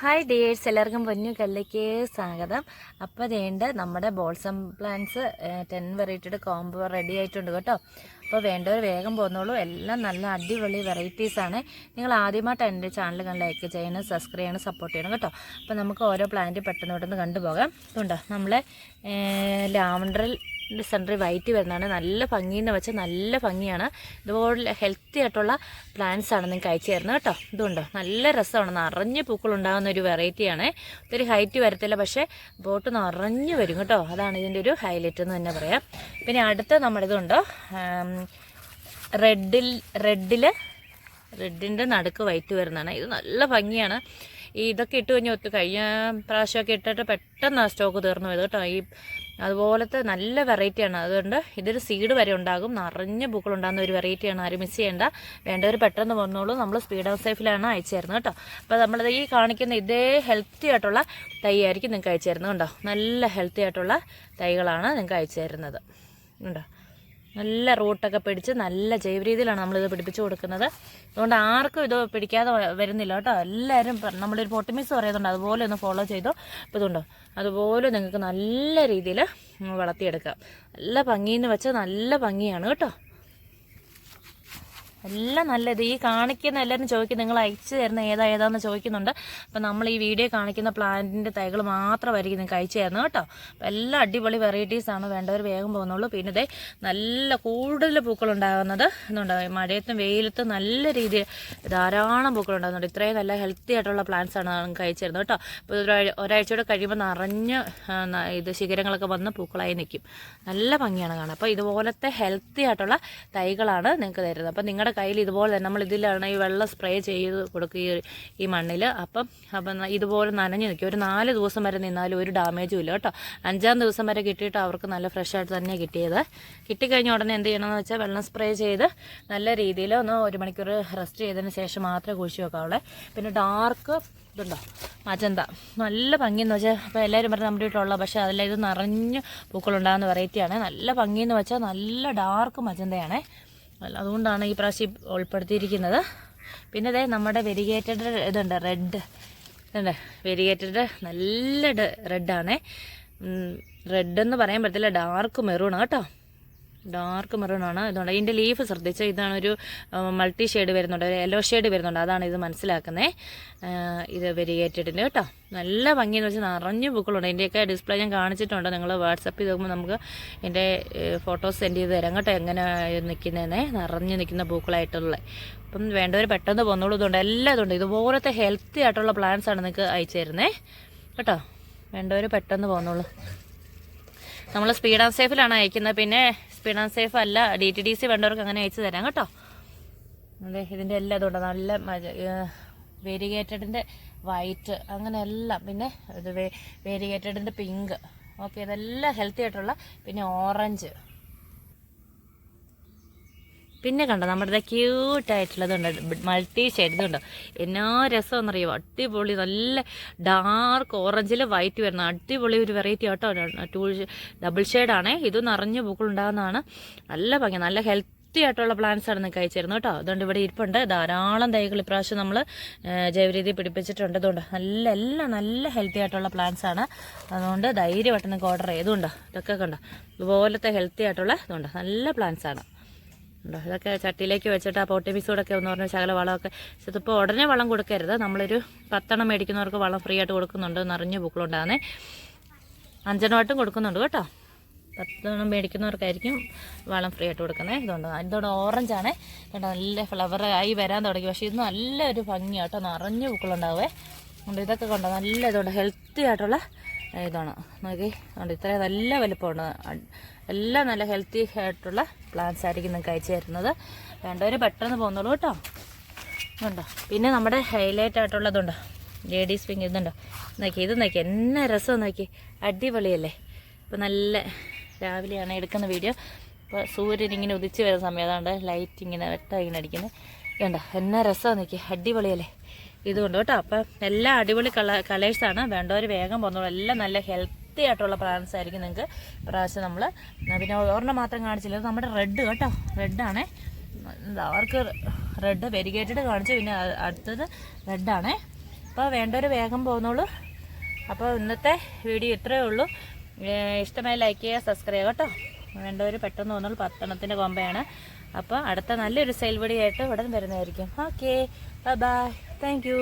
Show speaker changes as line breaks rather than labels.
Hi dears, എല്ലാവർക്കും പൊന്നു കല്ലേക്ക് സ്വാഗതം. അപ്പോൾ വേണ്ട നമ്മുടെ ബോൾസം പ്ലാന്റ്സ് 10 വെറൈറ്റിയുടെ കോംബോ റെഡി ആയിട്ടുണ്ട് കേട്ടോ. അപ്പോൾ വേണ്ടവർ വേഗം പോന്നോളൂ. എല്ലാം നല്ല അടിപൊളി വെറൈറ്റീസാണ്. നിങ്ങൾ ആദ്യമായിട്ട് എൻ്റെ ചാനൽ ലൈക്ക് ചെയ്യണം, സബ്സ്ക്രൈബ് ചെയ്യണം, സപ്പോർട്ട് ചെയ്യണം കേട്ടോ. അപ്പോൾ നമുക്ക് ഓരോ പ്ലാന്റ് പെട്ടെന്ന് കണ്ടുപോകാം. ഇതുണ്ടോ നമ്മളെ ലാവൻഡറിൽ സെൻറ്ററി വൈറ്റ് വരുന്നതാണ്. നല്ല ഭംഗിയെന്ന് വെച്ചാൽ നല്ല ഭംഗിയാണ്. ഇതുപോലെ ഹെൽത്തി ആയിട്ടുള്ള പ്ലാന്റ്സ് ആണ് നിങ്ങൾക്ക് അയച്ചു തരുന്നത് കേട്ടോ. ഇതുണ്ടോ നല്ല രസമാണ്, നിറഞ്ഞ് പൂക്കളുണ്ടാകുന്ന ഒരു വെറൈറ്റിയാണ്. ഒത്തിരി ഹൈറ്റ് വരത്തില്ല, പക്ഷേ ബോട്ട് നിറഞ്ഞു വരും കേട്ടോ. അതാണ് ഇതിൻ്റെ ഒരു ഹൈലൈറ്റ് എന്ന് തന്നെ പറയാം. പിന്നെ അടുത്ത നമ്മുടെ ഇതുണ്ടോ റെഡിൻ്റെ നടുക്ക് വൈറ്റ് വരുന്നതാണ്. ഇത് നല്ല ഭംഗിയാണ്. ഇതൊക്കെ ഇട്ട് കഴിഞ്ഞാൽ കഴിഞ്ഞ പ്രാവശ്യമൊക്കെ ഇട്ടിട്ട് പെട്ടെന്ന് സ്റ്റോക്ക് തീർന്നു പോയത് കേട്ടോ. അതുപോലത്തെ നല്ല വെറൈറ്റിയാണ്. അതുകൊണ്ട് ഇതൊരു സീഡ് വരെ ഉണ്ടാകും. നിറഞ്ഞ പൂക്കളുണ്ടാകുന്ന ഒരു വെറൈറ്റിയാണ്. ആരും മിസ് ചെയ്യേണ്ട. വേണ്ടവർ പെട്ടെന്ന് വന്നോളൂ. നമ്മൾ സ്പീഡ് ആൻഡ് സേഫിലാണ് അയച്ചു തരുന്നത് കേട്ടോ. അപ്പോൾ നമ്മൾ ഈ കാണിക്കുന്ന ഇതേ ഹെൽത്തി ആയിട്ടുള്ള തൈ ആയിരിക്കും നിങ്ങൾക്ക് അയച്ചു തരുന്നത് കേട്ടോ. നല്ല ഹെൽത്തി ആയിട്ടുള്ള തൈകളാണ് നിങ്ങൾക്ക് അയച്ചു തരുന്നത് കേട്ടോ. നല്ല റൂട്ടൊക്കെ പിടിച്ച് നല്ല ജൈവ രീതിയിലാണ് നമ്മളിത് പിടിപ്പിച്ച് കൊടുക്കുന്നത്. അതുകൊണ്ട് ആർക്കും ഇത് പിടിക്കാതെ വരുന്നില്ല കേട്ടോ. എല്ലാവരും നമ്മളൊരു പൊട്ടിമിസ് പറയുന്നുണ്ട്, അതുപോലെ ഒന്ന് ഫോളോ ചെയ്തോ. അപ്പോൾ ഇതുണ്ടോ അതുപോലെ നിങ്ങൾക്ക് നല്ല രീതിയിൽ വളർത്തിയെടുക്കാം. നല്ല ഭംഗിയെന്ന് വെച്ചാൽ നല്ല ഭംഗിയാണ് കേട്ടോ. എല്ലാം നല്ലത്. ഈ കാണിക്കുന്ന എല്ലാവരും ചോദിക്കും നിങ്ങൾ അയച്ചു തരുന്ന ഏതാന്ന് ചോദിക്കുന്നുണ്ട്. അപ്പം നമ്മൾ ഈ വീഡിയോ കാണിക്കുന്ന പ്ലാന്റിൻ്റെ തൈകൾ മാത്രമായിരിക്കും നിങ്ങൾക്ക് അയച്ചു തരുന്നത് കേട്ടോ. അപ്പം എല്ലാം അടിപൊളി വെറൈറ്റീസാണ്. വേണ്ടവർ വേഗം പോകുന്നുള്ളൂ. പിന്നെ ഇതേ നല്ല കൂടുതൽ പൂക്കളുണ്ടാകുന്നത് എന്നുണ്ട്. മഴയത്തും വെയിലത്തും നല്ല രീതിയിൽ ധാരാളം പൂക്കളുണ്ടാകുന്നുണ്ട്. ഇത്രയും നല്ല ഹെൽത്തി ആയിട്ടുള്ള പ്ലാന്റ്സാണ് നിങ്ങൾക്ക് അയച്ചു തരുന്നത് കേട്ടോ. അപ്പോൾ ഒരാഴ്ചയോടെ കഴിയുമ്പോൾ നിറഞ്ഞ് ഇത് ശിഖരങ്ങളൊക്കെ വന്ന് പൂക്കളായി നിൽക്കും. നല്ല ഭംഗിയാണ് കാണാൻ. അപ്പോൾ ഇതുപോലത്തെ ഹെൽത്തി ആയിട്ടുള്ള തൈകളാണ് നിങ്ങൾക്ക് തരുന്നത്. അപ്പം നിങ്ങളുടെ കയ്യിൽ ഇതുപോലെ തന്നെ നമ്മൾ ഇതിലാണ് ഈ വെള്ളം സ്പ്രേ ചെയ്ത് കൊടുക്കുക ഈ മണ്ണിൽ. അപ്പം ഇതുപോലെ നനഞ്ഞ് നിൽക്കും. ഒരു 4 ദിവസം വരെ നിന്നാലും ഒരു ഡാമേജും ഇല്ല കേട്ടോ. 5-ാം ദിവസം വരെ കിട്ടിയിട്ട് അവർക്ക് നല്ല ഫ്രഷായിട്ട് തന്നെ കിട്ടിയത്. കിട്ടിക്കഴിഞ്ഞ ഉടനെ എന്ത് ചെയ്യണമെന്ന് വെച്ചാൽ വെള്ളം സ്പ്രേ ചെയ്ത് നല്ല രീതിയിൽ 1 മണിക്കൂർ റെസ്റ്റ് ചെയ്തതിന് ശേഷം മാത്രമേ കുഴിച്ച് വെക്കാവുള്ളൂ. പിന്നെ ഡാർക്ക് ഇതുണ്ടോ മജന്ത നല്ല ഭംഗിയെന്ന് വെച്ചാൽ അപ്പോൾ എല്ലാവരും പറഞ്ഞാൽ നമ്മുടെ വീട്ടിലുള്ള, പക്ഷേ അതിൽ ഇത് നിറഞ്ഞ് പൂക്കളുണ്ടാകുന്ന വെറൈറ്റിയാണ്. നല്ല ഭംഗിയെന്ന് വെച്ചാൽ നല്ല ഡാർക്ക് മജന്തയാണ്. അതുകൊണ്ടാണ് ഈ പ്രാവശ്യം ഉൾപ്പെടുത്തിയിരിക്കുന്നത്. പിന്നെ ഇതേ നമ്മുടെ വെരിഗേറ്റഡ് ഇതുണ്ട് റെഡ് ഇതുണ്ട്. വെരിഗേറ്റഡ് നല്ല റെഡാണ്. റെഡെന്ന് പറയാൻ പറ്റത്തില്ല, ഡാർക്ക് മെറൂൺ കേട്ടോ. ഡാർക്ക് മെറൂണാണ്. ഇതുകൊണ്ട് ഇതിൻ്റെ ലീഫ് ശ്രദ്ധിച്ച് ഇതാണൊരു മൾട്ടി ഷെയ്ഡ് വരുന്നുണ്ട്, ഒരു യെല്ലോ ഷെയ്ഡ് വരുന്നുണ്ട്. അതാണ് ഇത് മനസ്സിലാക്കുന്നത്. ഇത് വെരിഗേറ്റഡിൻ്റെ കേട്ടോ. നല്ല ഭംഗിയെന്ന് വെച്ചാൽ നിറഞ്ഞു പൂക്കളുണ്ട്. ഇതിൻ്റെയൊക്കെ ഡിസ്പ്ലേ ഞാൻ കാണിച്ചിട്ടുണ്ട്. നിങ്ങൾ വാട്സപ്പിൽ നോക്കുമ്പോൾ നമുക്ക് എൻ്റെ ഫോട്ടോസ് സെൻഡ് ചെയ്ത് തരാം കേട്ടോ. എങ്ങനെ നിൽക്കുന്നതെന്നേ നിറഞ്ഞു നിൽക്കുന്ന പൂക്കളായിട്ടുള്ള. അപ്പം വേണ്ടവർ പെട്ടെന്ന് പോന്നോളൂ. ഇതുകൊണ്ട് എല്ലാം ഇതുണ്ട്. ഇതുപോലത്തെ ഹെൽത്തി ആയിട്ടുള്ള പ്ലാന്റ്സാണ് നിങ്ങൾക്ക് അയച്ചു തരുന്നത് കേട്ടോ. വേണ്ടവർ പെട്ടെന്ന് പോന്നോളൂ. നമ്മൾ സ്പീഡ് ആൻഡ് സേഫിലാണ് അയക്കുന്നത്. പിന്നെ സ്പീഡ് ആൻഡ് സേഫ് അല്ല, DTDC വേണ്ടവർക്ക് അങ്ങനെ അയച്ചു തരാം കേട്ടോ. അതെ ഇതിൻ്റെ എല്ലാം ഇതുണ്ട്. നല്ല വേരിഗേറ്റഡിൻ്റെ വൈറ്റ് അങ്ങനെ എല്ലാം. പിന്നെ ഇത് വേരിഗേറ്റഡിൻ്റെ പിങ്ക്. ഓക്കെ, ഇതെല്ലാം ഹെൽത്തി ആയിട്ടുള്ള. പിന്നെ ഓറഞ്ച്. പിന്നെ കണ്ടോ നമ്മുടെ ക്യൂട്ടായിട്ടുള്ളതുണ്ട് മൾട്ടി ഷെയ്ഡ്. ഇതുണ്ടോ എന്നാ രസമെന്നറിയോ, അടിപൊളി നല്ല ഡാർക്ക് ഓറഞ്ചിൽ വൈറ്റ് വരുന്ന അടിപൊളി ഒരു വെറൈറ്റി കേട്ടോ. ഡബിൾ ഷെയ്ഡാണേ. ഇത് നിറഞ്ഞ പൂക്കളുണ്ടാകുന്നതാണ്. നല്ല ഭംഗി, നല്ല ഹെൽത്തി ആയിട്ടുള്ള പ്ലാന്റ്സാണ് നിങ്ങൾക്ക് അയച്ചു തരുന്നത് കേട്ടോ. അതുകൊണ്ട് ഇവിടെ ഇരിപ്പുണ്ട് ധാരാളം തൈകൾ ഇപ്രാവശ്യം നമ്മൾ ജൈവരീതി പിടിപ്പിച്ചിട്ടുണ്ട്. അതുകൊണ്ട് എല്ലാം നല്ല ഹെൽത്തി ആയിട്ടുള്ള പ്ലാന്റ്സാണ്. അതുകൊണ്ട് ധൈര്യമായിട്ട് നിങ്ങൾക്ക് ഓർഡർ ചെയ്തുകൊണ്ടോ. ഇതൊക്കെ കണ്ടോ ഇതുപോലത്തെ ഹെൽത്തി ആയിട്ടുള്ള ഇതുണ്ട് നല്ല പ്ലാന്റ്സാണ്. ഉണ്ടോ ഇതൊക്കെ ചട്ടിയിലേക്ക് വെച്ചിട്ട് ആ പൊട്ടിമിക്സോടൊക്കെ ഒന്ന് പറഞ്ഞാൽ ശകല വളമൊക്കെ. ഇതിപ്പോൾ ഉടനെ വളം കൊടുക്കരുത്. നമ്മളൊരു 10 എണ്ണം മേടിക്കുന്നവർക്ക് വളം ഫ്രീ ആയിട്ട് കൊടുക്കുന്നുണ്ട്. നിറഞ്ഞ പൂക്കളുണ്ടാകുന്നേ. 5 എണ്ണമായിട്ടും കൊടുക്കുന്നുണ്ട് കേട്ടോ. 10 എണ്ണം മേടിക്കുന്നവർക്കായിരിക്കും വളം ഫ്രീ ആയിട്ട് കൊടുക്കുന്നത്. ഇതുണ്ട് അതിൻ്റെ ഓറഞ്ചാണ് കേട്ടോ. നല്ല ഫ്ലവർ ആയി വരാൻ തുടങ്ങി. പക്ഷേ ഇത് നല്ലൊരു ഭംഗിയാണ് കേട്ടോ. നിറഞ്ഞ പൂക്കളുണ്ടാവേ. ഉണ്ട് ഇതൊക്കെ കണ്ടോ നല്ല ഇതുണ്ട് ഹെൽത്തി ആയിട്ടുള്ള ഇതാണ്. നോക്കി ഉണ്ട് ഇത്രയും നല്ല വലുപ്പമുണ്ട്. എല്ലാം നല്ല ഹെൽത്തി ആയിട്ടുള്ള പ്ലാന്റ്സ് ആയിരിക്കും നിങ്ങൾക്ക് അയച്ചു തരുന്നത്. വേണ്ടവർ പെട്ടെന്ന് പോകുന്നുള്ളൂ കേട്ടോ. ഇതുണ്ടോ പിന്നെ നമ്മുടെ ഹൈലൈറ്റ് ആയിട്ടുള്ളതുണ്ടോ ലേഡീസ് പിങ്ക്. ഇതുണ്ടോ നോക്കി, ഇത് നോക്കി എന്നാ രസം നോക്കി, അടിപൊളിയല്ലേ. ഇപ്പോൾ നല്ല രാവിലെയാണ് എടുക്കുന്ന വീഡിയോ. ഇപ്പോൾ സൂര്യൻ ഇങ്ങനെ ഉദിച്ച് വരുന്ന സമയം, അതാണ്ട് ലൈറ്റ് ഇങ്ങനെ ഇങ്ങനെ അടിക്കുന്നത്. ഇതുണ്ടോ എന്നാ രസം നോക്കി, അടിപൊളിയല്ലേ. ഇതുകൊണ്ട് കേട്ടോ. അപ്പം എല്ലാം അടിപൊളി കളേഴ്സാണ്. വേണ്ടവർ വേഗം പോകുന്നുള്ളൂ. എല്ലാം നല്ല ഹെൽത്തി ആയിട്ടുള്ള പ്ലാന്റ്സ് ആയിരിക്കും നിങ്ങൾക്ക് പ്രാവശ്യം നമ്മൾ. പിന്നെ ഒരെണ്ണം മാത്രം കാണിച്ചില്ല, നമ്മുടെ റെഡ് കേട്ടോ. റെഡാണേ. അവർക്ക് റെഡ് വെരിഗേറ്റഡ് കാണിച്ചു. പിന്നെ അടുത്തത് റെഡാണേ. അപ്പോൾ വേണ്ടവർ വേഗം പോകുന്നുള്ളൂ. അപ്പോൾ ഇന്നത്തെ വീഡിയോ ഇത്രയേ ഉള്ളൂ. ഇഷ്ടമായി ലൈക്ക് ചെയ്യുക, സബ്സ്ക്രൈബ് ചെയ്യുക കേട്ടോ. വേണ്ടവർ പെട്ടെന്ന് പോകുന്നുള്ളൂ. 10 എണ്ണത്തിൻ്റെ കൊമ്പയാണ്. അപ്പോൾ അടുത്ത നല്ലൊരു സെയിൽ വീഡിയോ ആയിട്ട് ഉടൻ വരുന്നതായിരിക്കും. Okay, bye bye, thank you.